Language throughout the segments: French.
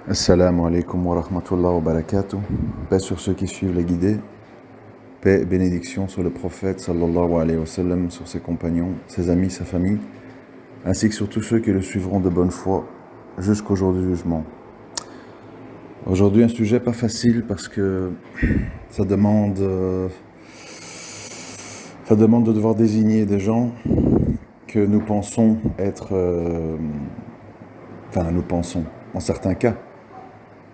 Assalamu alaikum wa rahmatullah wa barakatuh. Paix sur ceux qui suivent les guidés. Paix et bénédiction sur le prophète sallallahu alayhi wa sallam, sur ses compagnons, ses amis, sa famille, ainsi que sur tous ceux qui le suivront de bonne foi jusqu'au jour du jugement. Aujourd'hui, un sujet pas facile parce que ça demande de devoir désigner des gens que nous pensons être... nous pensons, en certains cas,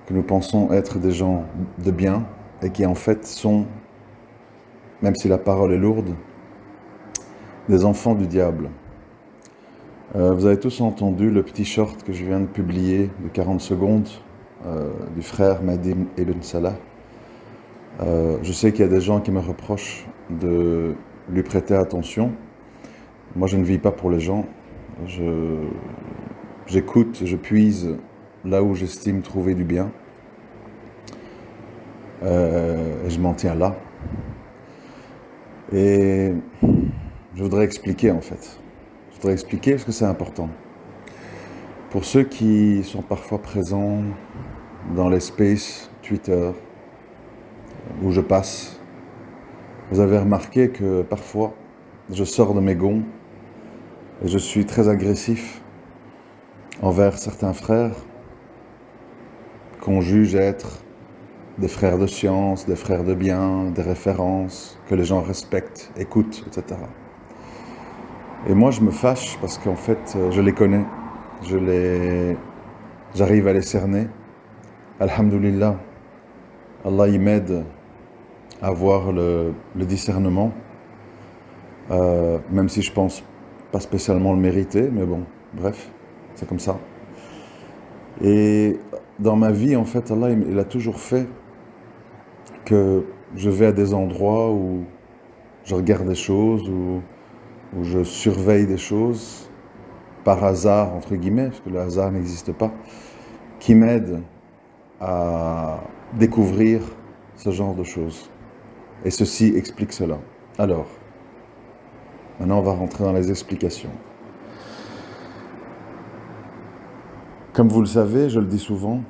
que nous pensons être des gens de bien et qui en fait sont, même si la parole est lourde, des enfants du diable. Vous avez tous entendu le petit short que je viens de publier de 40 secondes du frère Mahdi Ibn Salah. Je sais qu'il y a des gens qui me reprochent de lui prêter attention. Moi, je ne vis pas pour les gens. J'écoute, je puise là où j'estime trouver du bien. Et je m'en tiens là. Et je voudrais expliquer en fait. Je voudrais expliquer parce que c'est important. Pour ceux qui sont parfois présents dans les spaces Twitter où je passe, vous avez remarqué que parfois je sors de mes gonds et je suis très agressif envers certains frères qu'on juge être des frères de science, des frères de bien, des références, que les gens respectent, écoutent, etc. Et moi je me fâche parce qu'en fait je les connais, j'arrive à les cerner. Alhamdulillah, Allah y m'aide à avoir le discernement, même si je pense pas spécialement le mériter, mais bon, bref, c'est comme ça. Et dans ma vie, en fait, Allah, il a toujours fait que je vais à des endroits où je regarde des choses, où je surveille des choses, par hasard, entre guillemets, parce que le hasard n'existe pas, qui m'aident à découvrir ce genre de choses. Et ceci explique cela. Alors, maintenant on va rentrer dans les explications. Comme vous le savez, je le dis souvent,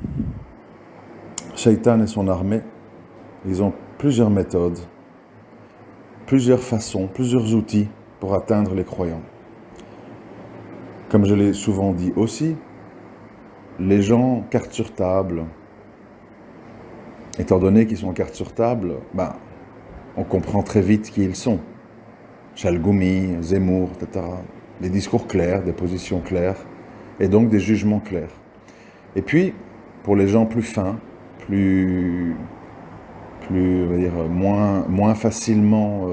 Shaitan et son armée, ils ont plusieurs méthodes, plusieurs façons, plusieurs outils pour atteindre les croyants. Comme je l'ai souvent dit aussi, les gens carte sur table, étant donné qu'ils sont carte sur table, on comprend très vite qui ils sont. Chalgoumi, Zemmour, etc. Des discours clairs, des positions claires, et donc des jugements clairs. Et puis, pour les gens plus fins, moins facilement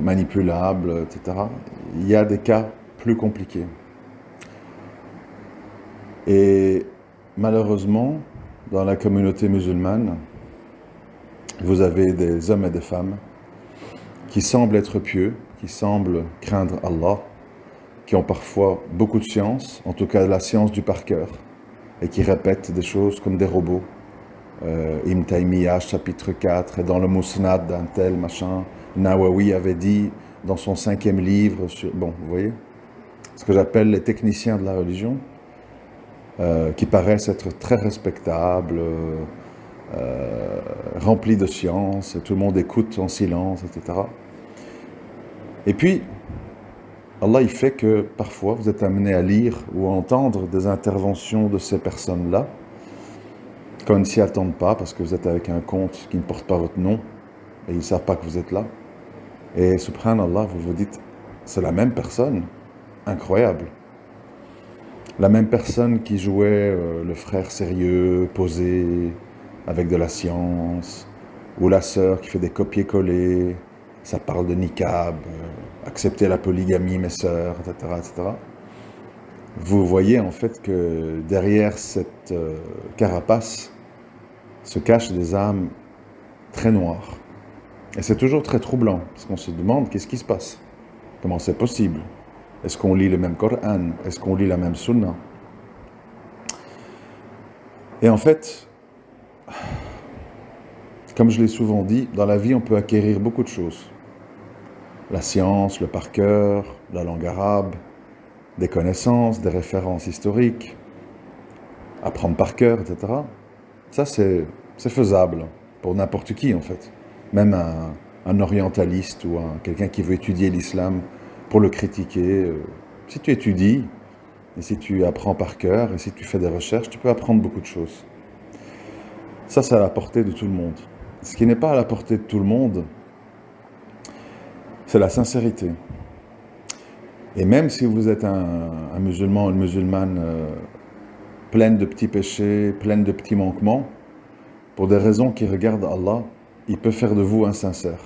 manipulables, etc., il y a des cas plus compliqués. Et malheureusement, dans la communauté musulmane, vous avez des hommes et des femmes qui semblent être pieux, qui semblent craindre Allah, qui ont parfois beaucoup de science, en tout cas la science du par cœur, et qui répètent des choses comme des robots. Ibn Taymiyyah, chapitre 4, et dans le Musnad d'un tel machin, Nawawi avait dit dans son 5e livre, vous voyez, ce que j'appelle les techniciens de la religion, qui paraissent être très respectables, remplis de science, et tout le monde écoute en silence, etc. Et puis, Allah, il fait que parfois vous êtes amené à lire ou à entendre des interventions de ces personnes-là, quand ils ne s'y attendent pas, parce que vous êtes avec un compte qui ne porte pas votre nom, et ils ne savent pas que vous êtes là. Et subhanallah, vous vous dites, c'est la même personne, incroyable. La même personne qui jouait le frère sérieux, posé, avec de la science, ou la sœur qui fait des copier-coller, ça parle de niqab, accepter la polygamie, mes sœurs, etc., etc. Vous voyez en fait que derrière cette carapace se cachent des âmes très noires. Et c'est toujours très troublant, parce qu'on se demande qu'est-ce qui se passe, comment c'est possible. Est-ce qu'on lit le même Coran? Est-ce qu'on lit la même Sunna? Et en fait, comme je l'ai souvent dit, dans la vie, on peut acquérir beaucoup de choses. La science, le par cœur, la langue arabe, des connaissances, des références historiques, apprendre par cœur, etc. Ça, c'est faisable pour n'importe qui, en fait. Même un orientaliste ou quelqu'un qui veut étudier l'islam pour le critiquer. Si tu étudies, et si tu apprends par cœur, et si tu fais des recherches, tu peux apprendre beaucoup de choses. Ça, c'est à la portée de tout le monde. Ce qui n'est pas à la portée de tout le monde, c'est la sincérité. Et même si vous êtes un musulman ou une musulmane pleine de petits péchés, pleine de petits manquements, pour des raisons qui regardent Allah, il peut faire de vous insincère.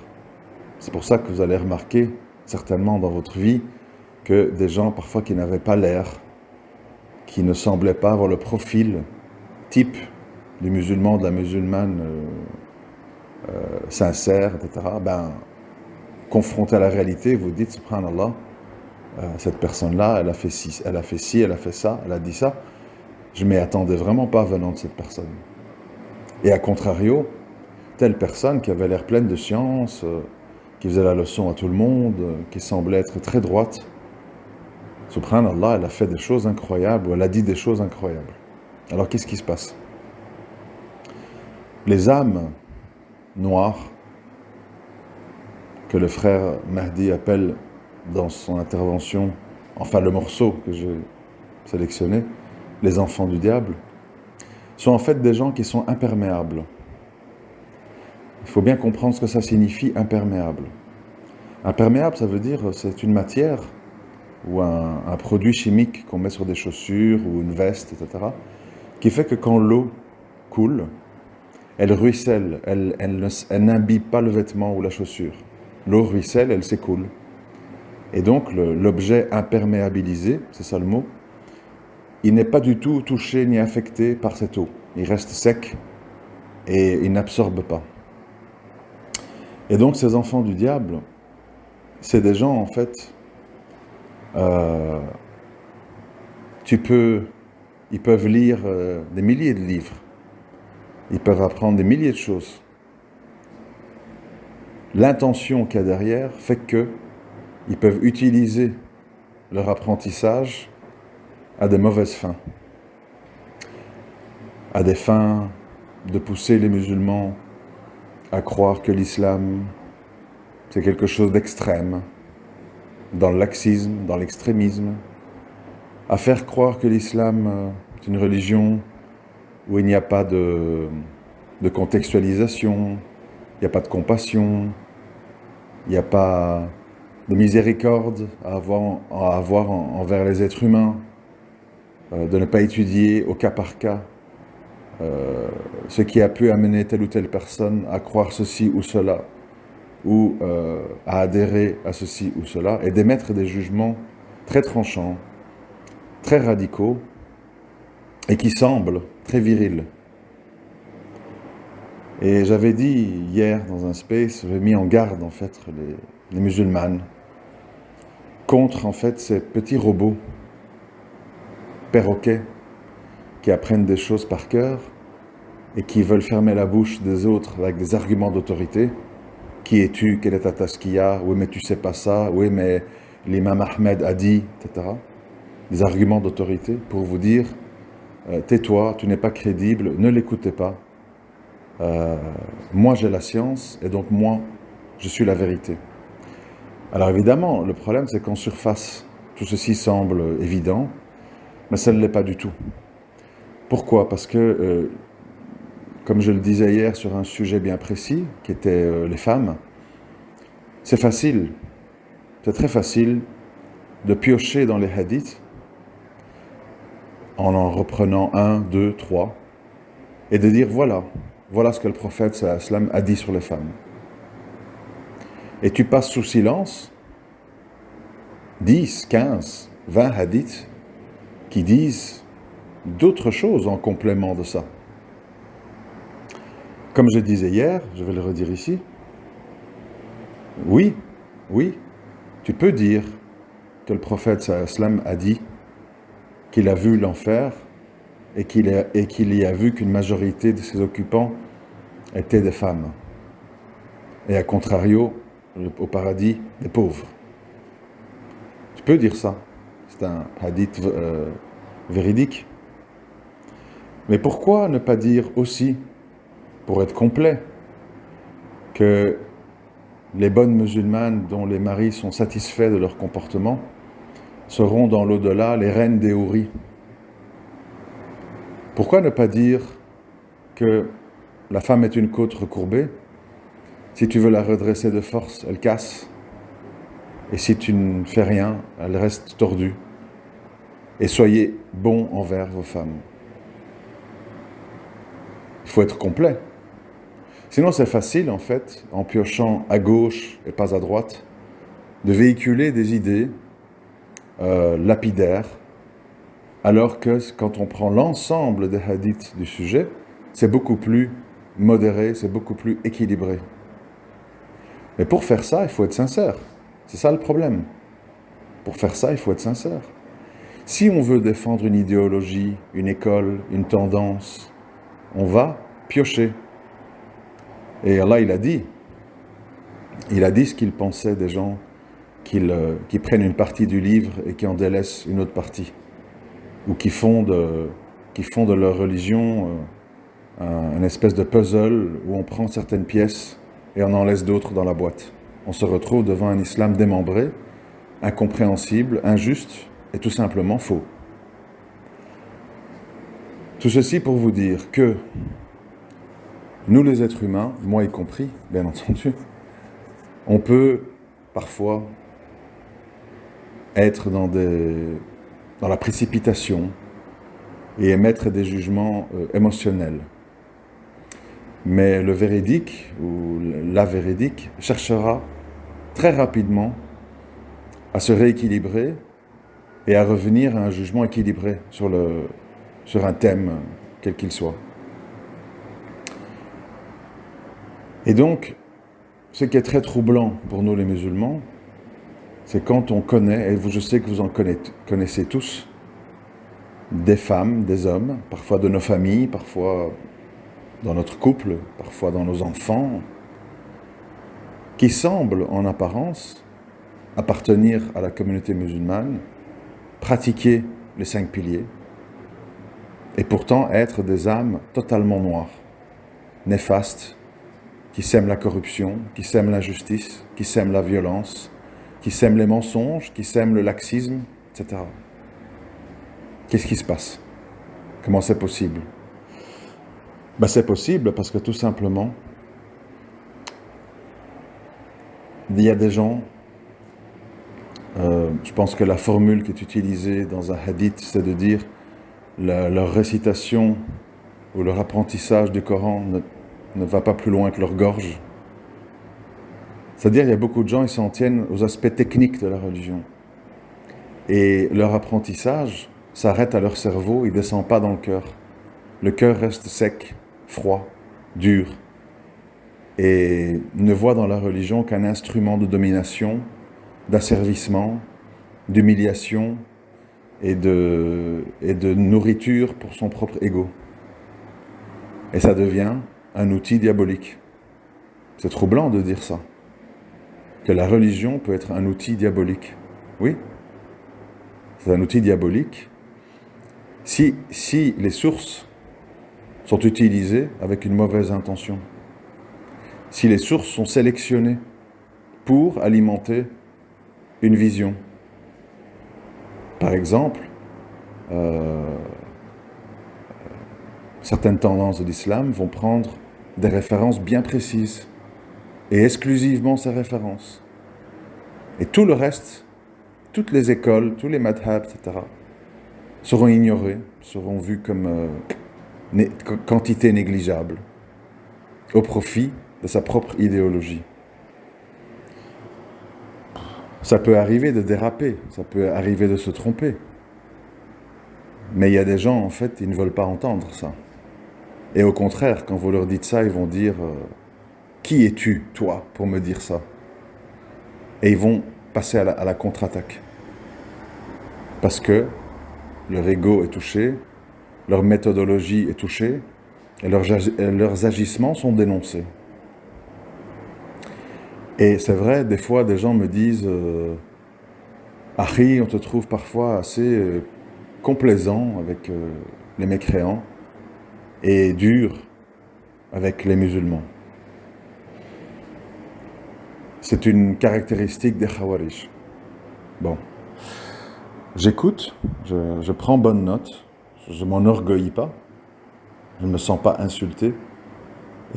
C'est pour ça que vous allez remarquer, certainement dans votre vie, que des gens parfois qui n'avaient pas l'air, qui ne semblaient pas avoir le profil type du musulman, de la musulmane sincère, etc., confronté à la réalité, vous dites, subhanallah, cette personne-là, elle a fait ci, elle a fait ci, elle a fait ça, elle a dit ça. Je ne m'y attendais vraiment pas venant de cette personne. Et à contrario, telle personne qui avait l'air pleine de science, qui faisait la leçon à tout le monde, qui semblait être très droite, subhanallah, elle a fait des choses incroyables, ou elle a dit des choses incroyables. Alors qu'est-ce qui se passe? Les âmes noires, que le frère Mahdi appelle dans son intervention, enfin le morceau que j'ai sélectionné, les enfants du diable, sont en fait des gens qui sont imperméables. Il faut bien comprendre ce que ça signifie, imperméable. Imperméable, ça veut dire c'est une matière ou un produit chimique qu'on met sur des chaussures ou une veste, etc., qui fait que quand l'eau coule, elle ruisselle, elle n'imbibe pas le vêtement ou la chaussure. L'eau ruisselle, elle s'écoule. Et donc l'objet imperméabilisé, c'est ça le mot, il n'est pas du tout touché ni affecté par cette eau. Il reste sec et il n'absorbe pas. Et donc ces enfants du diable, c'est des gens en fait, ils peuvent lire des milliers de livres, ils peuvent apprendre des milliers de choses. L'intention qu'il y a derrière fait que ils peuvent utiliser leur apprentissage à des mauvaises fins, à des fins de pousser les musulmans à croire que l'islam, c'est quelque chose d'extrême, dans le laxisme, dans l'extrémisme, à faire croire que l'islam est une religion où il n'y a pas de contextualisation, il n'y a pas de compassion, il n'y a pas de miséricorde à avoir envers les êtres humains, de ne pas étudier au cas par cas ce qui a pu amener telle ou telle personne à croire ceci ou cela, ou à adhérer à ceci ou cela, et d'émettre des jugements très tranchants, très radicaux, et qui semblent très virils. Et j'avais dit hier dans un space, j'avais mis en garde en fait les musulmanes contre en fait ces petits robots, perroquets, qui apprennent des choses par cœur et qui veulent fermer la bouche des autres avec des arguments d'autorité. Qui es-tu? Quelle est ta taskiya? Oui, mais tu sais pas ça. Oui, mais l'imam Ahmed a dit, etc. Des arguments d'autorité pour vous dire tais-toi, tu n'es pas crédible, ne l'écoutez pas. Moi, j'ai la science et donc moi, je suis la vérité. Alors évidemment, le problème, c'est qu'en surface, tout ceci semble évident, mais ça ne l'est pas du tout. Pourquoi? Parce que, comme je le disais hier sur un sujet bien précis, qui était les femmes, c'est facile, c'est très facile de piocher dans les hadiths en reprenant 1, 2, 3, et de dire voilà ce que le prophète sallallahu alayhi wa sallam a dit sur les femmes. Et tu passes sous silence 10, 15, 20 hadiths qui disent d'autres choses en complément de ça. Comme je disais hier, je vais le redire ici, oui, tu peux dire que le prophète sallallahu alayhi wa sallam a dit qu'il a vu l'enfer et qu'il y a vu qu'une majorité de ses occupants étaient des femmes. Et à contrario, au paradis, des pauvres. Tu peux dire ça. C'est un hadith véridique. Mais pourquoi ne pas dire aussi, pour être complet, que les bonnes musulmanes dont les maris sont satisfaits de leur comportement seront dans l'au-delà les reines des houris? Pourquoi ne pas dire que la femme est une côte recourbée, si tu veux la redresser de force, elle casse, et si tu ne fais rien, elle reste tordue. Et soyez bons envers vos femmes. Il faut être complet. Sinon c'est facile en fait, en piochant à gauche et pas à droite, de véhiculer des idées lapidaires, alors que quand on prend l'ensemble des hadiths du sujet, c'est beaucoup plus modéré, c'est beaucoup plus équilibré. Mais pour faire ça, il faut être sincère. C'est ça le problème. Pour faire ça, il faut être sincère. Si on veut défendre une idéologie, une école, une tendance, on va piocher. Et Allah, il a dit ce qu'il pensait des gens qui prennent une partie du livre et qui en délaissent une autre partie. Ou qui font de leur religion un espèce de puzzle où on prend certaines pièces et on en laisse d'autres dans la boîte. On se retrouve devant un islam démembré, incompréhensible, injuste et tout simplement faux. Tout ceci pour vous dire que nous les êtres humains, moi y compris, bien entendu, on peut parfois être dans la précipitation et émettre des jugements émotionnels. Mais le véridique, ou la véridique, cherchera très rapidement à se rééquilibrer et à revenir à un jugement équilibré sur un thème, quel qu'il soit. Et donc, ce qui est très troublant pour nous les musulmans, c'est quand on connaît, et je sais que vous en connaissez tous, des femmes, des hommes, parfois de nos familles, parfois dans notre couple, parfois dans nos enfants, qui semblent en apparence appartenir à la communauté musulmane, pratiquer les 5 piliers, et pourtant être des âmes totalement noires, néfastes, qui sèment la corruption, qui sèment l'injustice, qui sèment la violence, qui sèment les mensonges, qui sèment le laxisme, etc. Qu'est-ce qui se passe? Comment c'est possible? C'est possible parce que tout simplement, il y a des gens, je pense que la formule qui est utilisée dans un hadith, c'est de dire leur récitation ou leur apprentissage du Coran ne va pas plus loin que leur gorge. C'est-à-dire il y a beaucoup de gens, ils s'en tiennent aux aspects techniques de la religion. Et leur apprentissage s'arrête à leur cerveau, il ne descend pas dans le cœur. Le cœur reste sec, froid, dur, et ne voit dans la religion qu'un instrument de domination, d'asservissement, d'humiliation et de nourriture pour son propre ego. Et ça devient un outil diabolique. C'est troublant de dire ça, que la religion peut être un outil diabolique. Oui, c'est un outil diabolique si les sources sont utilisées avec une mauvaise intention. Si les sources sont sélectionnées pour alimenter une vision. Par exemple, certaines tendances de l'islam vont prendre des références bien précises et exclusivement ces références. Et tout le reste, toutes les écoles, tous les madhab, etc., seront ignorés, seront vus comme quantité négligeable, au profit de sa propre idéologie. Ça peut arriver de déraper, ça peut arriver de se tromper. Mais il y a des gens, en fait, ils ne veulent pas entendre ça. Et au contraire, quand vous leur dites ça, ils vont dire « Qui es-tu, toi, pour me dire ça ?» Et ils vont passer à la contre-attaque. Parce que leur ego est touché, leur méthodologie est touchée, et leurs agissements sont dénoncés. Et c'est vrai, des fois, des gens me disent « Harry, on te trouve parfois assez complaisant avec les mécréants. et dur avec les musulmans. C'est une caractéristique des Khawarij. Bon, j'écoute, je prends bonne note, je ne m'enorgueillis pas, je ne me sens pas insulté,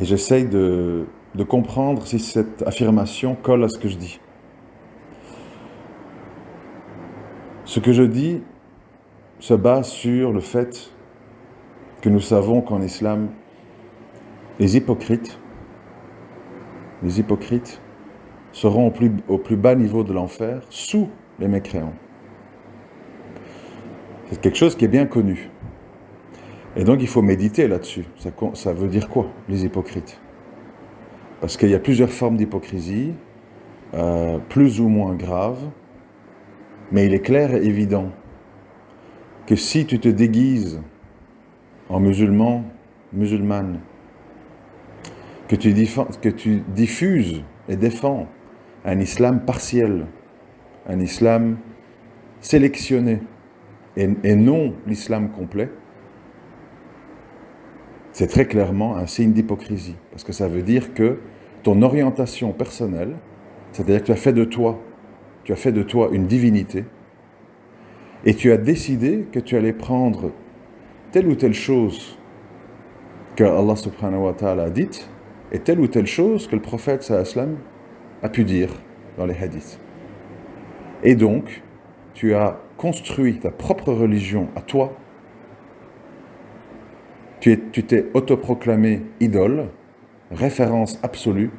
et j'essaye de comprendre si cette affirmation colle à ce que je dis. Ce que je dis se base sur le fait que nous savons qu'en islam, les hypocrites seront au plus bas niveau de l'enfer, sous les mécréants. C'est quelque chose qui est bien connu. Et donc il faut méditer là-dessus. Ça veut dire quoi, les hypocrites? Parce qu'il y a plusieurs formes d'hypocrisie, plus ou moins graves, mais il est clair et évident que si tu te déguises en musulman, musulmane, que tu diffuses et défends un islam partiel, un islam sélectionné, et non l'islam complet, c'est très clairement un signe d'hypocrisie. Parce que ça veut dire que ton orientation personnelle, c'est-à-dire que tu as fait de toi une divinité, et tu as décidé que tu allais prendre telle ou telle chose que Allah subhanahu wa ta'ala a dite, et telle ou telle chose que le prophète sallallahu alayhi wa sallam a pu dire dans les hadiths. Et donc, tu as construit ta propre religion à toi. Tu t'es autoproclamé idole, référence absolue,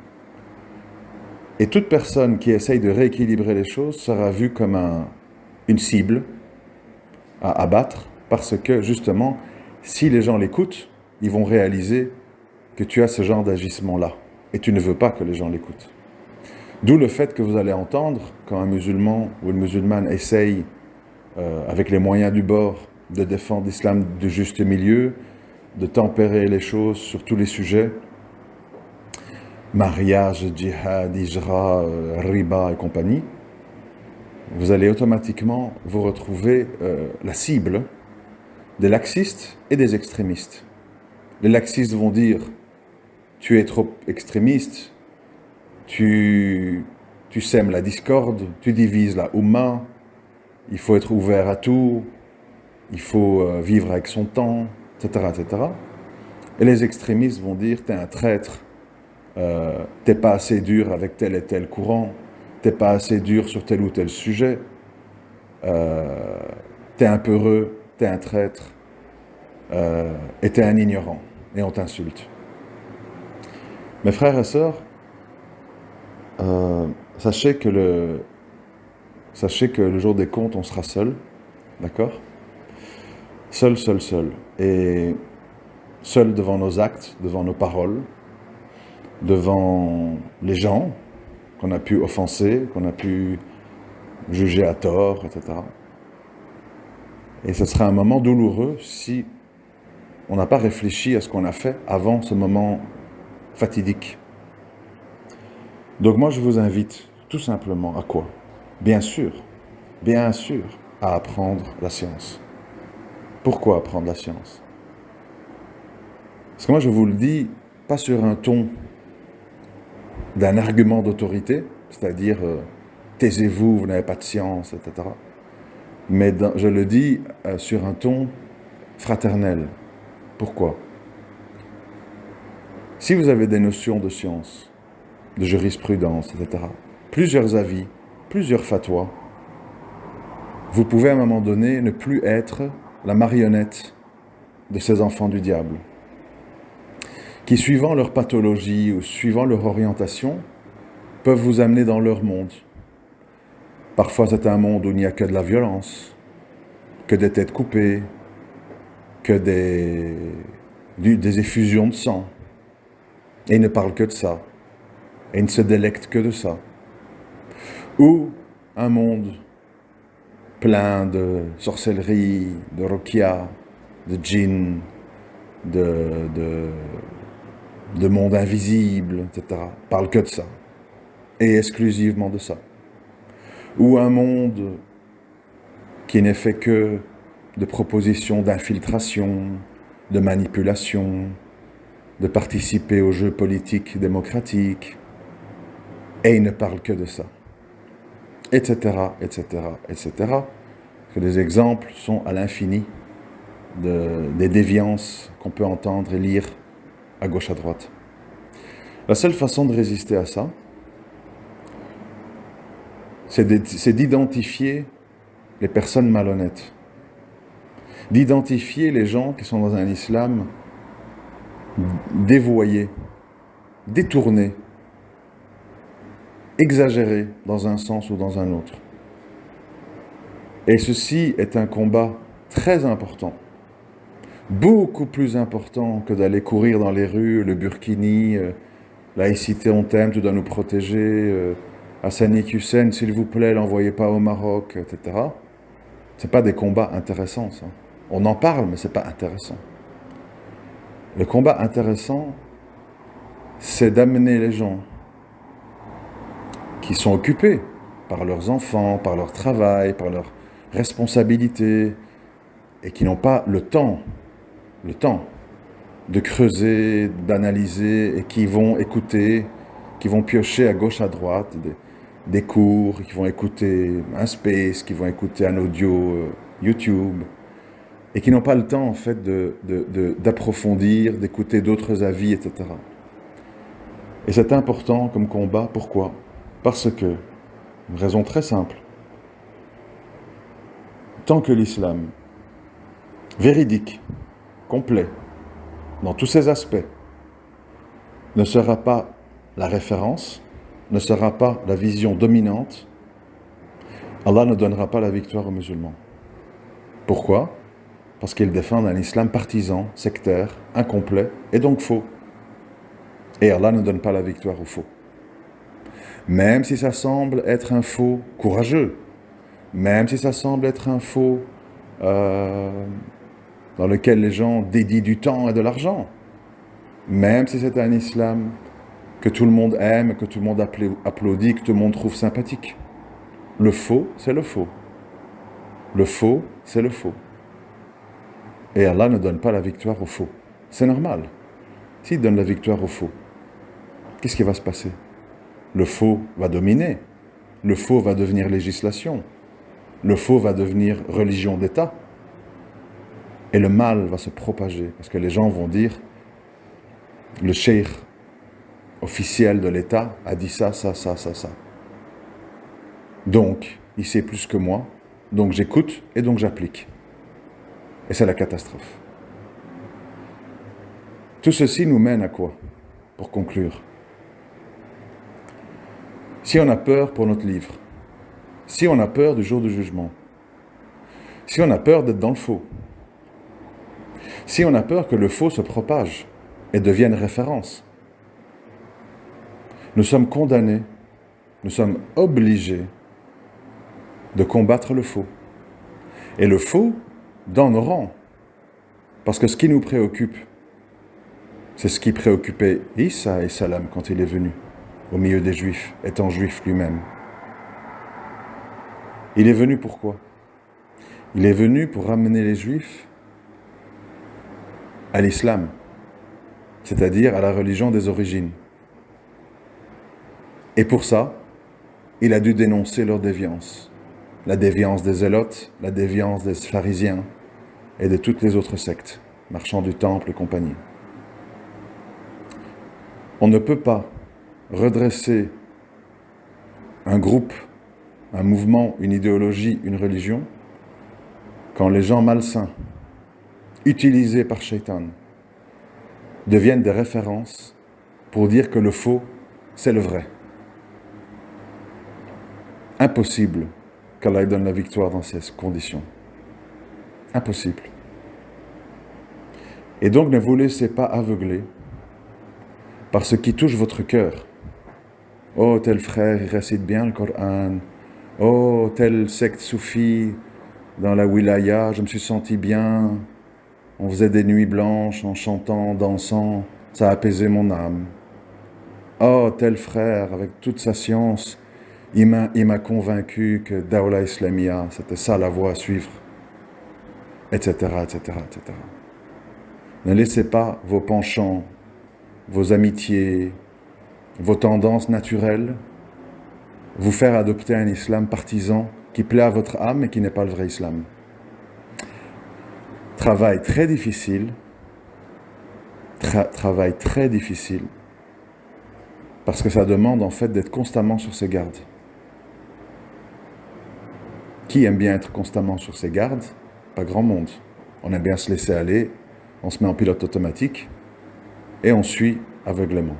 et toute personne qui essaye de rééquilibrer les choses sera vue comme une cible à abattre, parce que justement, si les gens l'écoutent, ils vont réaliser que tu as ce genre d'agissement-là, et tu ne veux pas que les gens l'écoutent. D'où le fait que vous allez entendre, quand un musulman ou une musulmane essaye, avec les moyens du bord, de défendre l'islam du juste milieu, de tempérer les choses sur tous les sujets, mariage, djihad, hijra, riba et compagnie, vous allez automatiquement vous retrouver la cible des laxistes et des extrémistes. Les laxistes vont dire « tu es trop extrémiste, tu sèmes la discorde, tu divises la Oumma, il faut être ouvert à tout, il faut vivre avec son temps, etc., etc. » Et les extrémistes vont dire « t'es un traître, t'es pas assez dur avec tel et tel courant, t'es pas assez dur sur tel ou tel sujet, t'es un peureux, t'es un traître, et t'es un ignorant, et on t'insulte. » Mes frères et sœurs, sachez que le jour des comptes, on sera seul, d'accord? Seul. Et seul devant nos actes, devant nos paroles, devant les gens qu'on a pu offenser, qu'on a pu juger à tort, etc. Et ce sera un moment douloureux si on n'a pas réfléchi à ce qu'on a fait avant ce moment fatidique. Donc moi, je vous invite tout simplement à quoi? Bien sûr, à apprendre la science. Pourquoi apprendre la science? Parce que moi, je vous le dis, pas sur un ton d'un argument d'autorité, c'est-à-dire taisez-vous, vous n'avez pas de science, etc. Mais je le dis sur un ton fraternel. Pourquoi? Si vous avez des notions de science, de jurisprudence, etc., plusieurs avis, plusieurs fatwas, vous pouvez à un moment donné ne plus être la marionnette de ces enfants du diable, qui, suivant leur pathologie ou suivant leur orientation, peuvent vous amener dans leur monde. Parfois, c'est un monde où il n'y a que de la violence, que des têtes coupées, que des effusions de sang. Et ils ne parlent que de ça. Et ils ne se délectent que de ça. Ou un monde plein de sorcellerie, de ruqya, de djinn, de monde invisible, etc. Parle que de ça. Et exclusivement de ça. Ou un monde qui n'est fait que de propositions d'infiltration, de manipulation, de participer aux jeux politiques démocratiques. Et il ne parle que de ça. Etc., etc., etc. Que les exemples sont à l'infini des déviances qu'on peut entendre et lire à gauche, à droite. La seule façon de résister à ça, c'est d'identifier les personnes malhonnêtes, d'identifier les gens qui sont dans un islam dévoyé, détourné, exagéré dans un sens ou dans un autre. Et ceci est un combat très important, beaucoup plus important que d'aller courir dans les rues, le burkini, laïcité on t'aime, tu dois nous protéger, Hassani Hussein, s'il vous plaît, l'envoyez pas au Maroc, etc. C'est pas des combats intéressants, ça. On en parle, mais c'est pas intéressant. Le combat intéressant, c'est d'amener les gens qui sont occupés par leurs enfants, par leur travail, par leurs responsabilités, et qui n'ont pas le temps de creuser, d'analyser, et qui vont écouter, qui vont piocher à gauche, à droite, des cours, qui vont écouter un space, qui vont écouter un audio YouTube, et qui n'ont pas le temps, en fait, d'approfondir, d'écouter d'autres avis, etc. Et c'est important comme combat. Pourquoi? Parce que, une raison très simple, tant que l'islam, véridique, complet, dans tous ses aspects, ne sera pas la référence, ne sera pas la vision dominante, Allah ne donnera pas la victoire aux musulmans. Pourquoi? Parce qu'ils défendent un islam partisan, sectaire, incomplet et donc faux. Et Allah ne donne pas la victoire aux faux. Même si ça semble être un faux courageux, même si ça semble être un faux dans lequel les gens dédient du temps et de l'argent, même si c'est un islam que tout le monde aime, que tout le monde applaudit, que tout le monde trouve sympathique. Le faux, c'est le faux. Le faux, c'est le faux. Et Allah ne donne pas la victoire au faux. C'est normal. S'il donne la victoire au faux, qu'est-ce qui va se passer? Le faux va dominer. Le faux va devenir législation. Le faux va devenir religion d'État. Et le mal va se propager. Parce que les gens vont dire, le cheikh officiel de l'État a dit ça, ça, ça, ça, ça. Donc, il sait plus que moi. Donc j'écoute et donc j'applique. Et c'est la catastrophe. Tout ceci nous mène à quoi? Pour conclure. Si on a peur pour notre livre, si on a peur du jour du jugement, si on a peur d'être dans le faux, si on a peur que le faux se propage et devienne référence, nous sommes condamnés, nous sommes obligés de combattre le faux. Et le faux dans nos rangs. Parce que ce qui nous préoccupe, c'est ce qui préoccupait Isa et Salam quand il est venu au milieu des Juifs, étant juif lui-même. Il est venu pourquoi? Il est venu pour ramener les Juifs à l'islam, c'est-à-dire à la religion des origines. Et pour ça, il a dû dénoncer leur déviance. La déviance des Zélotes, la déviance des pharisiens et de toutes les autres sectes, marchands du temple et compagnie. On ne peut pas redresser un groupe, un mouvement, une idéologie, une religion, quand les gens malsains, utilisés par Shaitan, deviennent des références pour dire que le faux, c'est le vrai. Impossible qu'Allah donne la victoire dans ces conditions. Impossible. Et donc ne vous laissez pas aveugler par ce qui touche votre cœur. Oh, tel frère, il récite bien le Coran. Oh, telle secte soufie dans la wilaya, je me suis senti bien. On faisait des nuits blanches en chantant, en dansant. Ça a apaisé mon âme. Oh, tel frère, avec toute sa science, il m'a convaincu que Dawla Islamia, c'était ça la voie à suivre. Etc., etc., etc. Ne laissez pas vos penchants, vos amitiés, vos tendances naturelles vous faire adopter un islam partisan qui plaît à votre âme et qui n'est pas le vrai islam. Travail très difficile, travail très difficile, parce que ça demande en fait d'être constamment sur ses gardes. Qui aime bien être constamment sur ses gardes? Pas grand monde. On aime bien se laisser aller, on se met en pilote automatique et on suit aveuglément.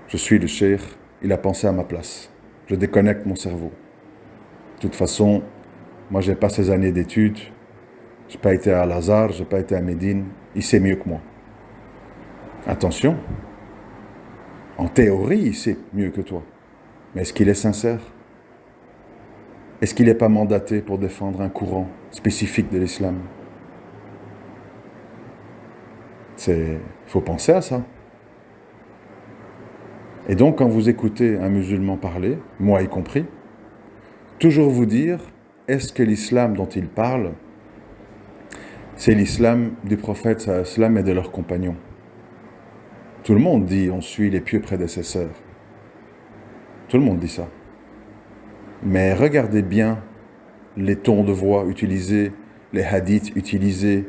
Je suis le cheikh, il a pensé à ma place. Je déconnecte mon cerveau. De toute façon, moi j'ai pas ces années d'études, j'ai pas été à Al-Azhar, j'ai pas été à Médine, il sait mieux que moi. Attention, en théorie il sait mieux que toi, mais est-ce qu'il est sincère? Est-ce qu'il n'est pas mandaté pour défendre un courant spécifique de l'islam? Il faut penser à ça. Et donc, quand vous écoutez un musulman parler, moi y compris, toujours vous dire, est-ce que l'islam dont il parle, c'est l'islam du prophète sallallahu alayhi wa sallam et de leurs compagnons? Tout le monde dit, on suit les pieux prédécesseurs. Tout le monde dit ça. Mais regardez bien les tons de voix utilisés, les hadiths utilisés,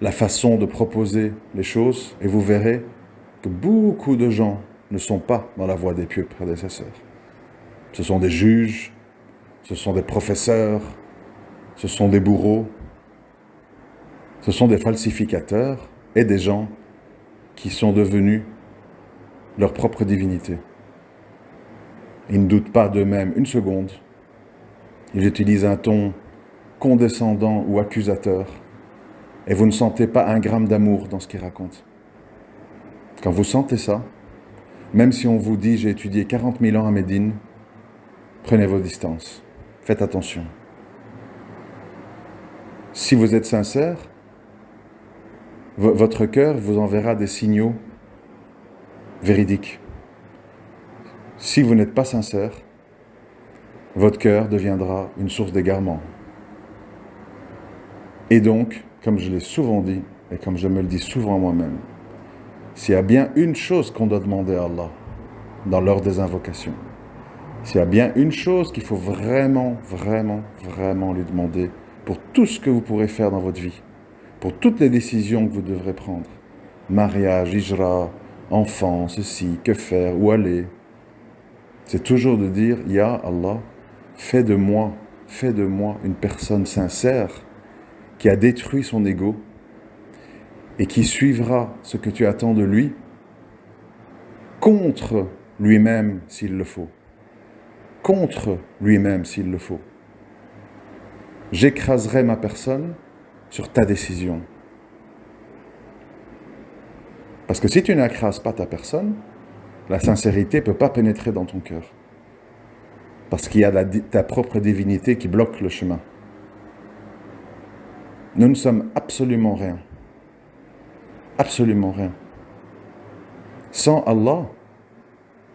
la façon de proposer les choses, et vous verrez que beaucoup de gens ne sont pas dans la voie des pieux prédécesseurs. Ce sont des juges, ce sont des professeurs, ce sont des bourreaux, ce sont des falsificateurs et des gens qui sont devenus leur propre divinité. Ils ne doutent pas d'eux-mêmes une seconde. Ils utilisent un ton condescendant ou accusateur. Et vous ne sentez pas un gramme d'amour dans ce qu'ils racontent. Quand vous sentez ça, même si on vous dit « j'ai étudié 40 000 ans à Médine », prenez vos distances. Faites attention. Si vous êtes sincère, votre cœur vous enverra des signaux véridiques. Si vous n'êtes pas sincère, votre cœur deviendra une source d'égarement. Et donc, comme je l'ai souvent dit, et comme je me le dis souvent à moi-même, s'il y a bien une chose qu'on doit demander à Allah dans l'ordre des invocations, s'il y a bien une chose qu'il faut vraiment, vraiment, vraiment lui demander pour tout ce que vous pourrez faire dans votre vie, pour toutes les décisions que vous devrez prendre, mariage, hijra, enfant, ceci, que faire, où aller, c'est toujours de dire, Ya Allah, fais de moi une personne sincère qui a détruit son ego et qui suivra ce que tu attends de lui contre lui-même s'il le faut. Contre lui-même s'il le faut. J'écraserai ma personne sur ta décision. Parce que si tu n'écrases pas ta personne, la sincérité ne peut pas pénétrer dans ton cœur. Parce qu'il y a ta propre divinité qui bloque le chemin. Nous ne sommes absolument rien. Absolument rien. Sans Allah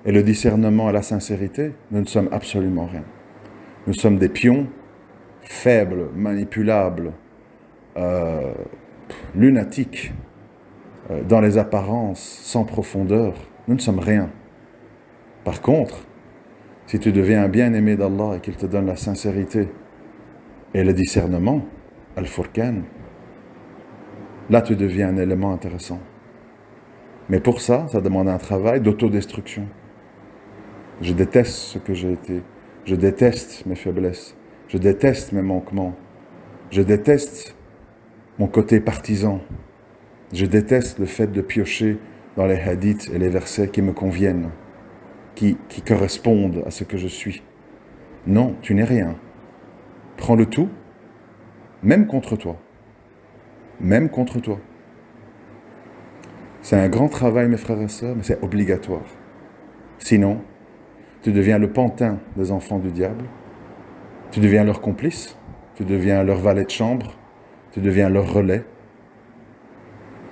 et le discernement et la sincérité, nous ne sommes absolument rien. Nous sommes des pions faibles, manipulables, lunatiques, dans les apparences, sans profondeur. Nous ne sommes rien. Par contre, si tu deviens un bien-aimé d'Allah et qu'il te donne la sincérité et le discernement, Al-Furqan, là tu deviens un élément intéressant. Mais pour ça, ça demande un travail d'autodestruction. Je déteste ce que j'ai été. Je déteste mes faiblesses. Je déteste mes manquements. Je déteste mon côté partisan. Je déteste le fait de piocher dans les hadiths et les versets qui me conviennent, qui correspondent à ce que je suis. Non, tu n'es rien. Prends le tout, même contre toi. Même contre toi. C'est un grand travail, mes frères et sœurs, mais c'est obligatoire. Sinon, tu deviens le pantin des enfants du diable, tu deviens leur complice, tu deviens leur valet de chambre, tu deviens leur relais,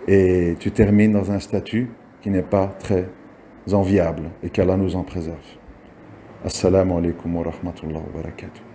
et tu termines dans un statut qui n'est pas très enviable, et qu'Allah nous en préserve. Assalamu alaikum wa rahmatullahi wa barakatuh.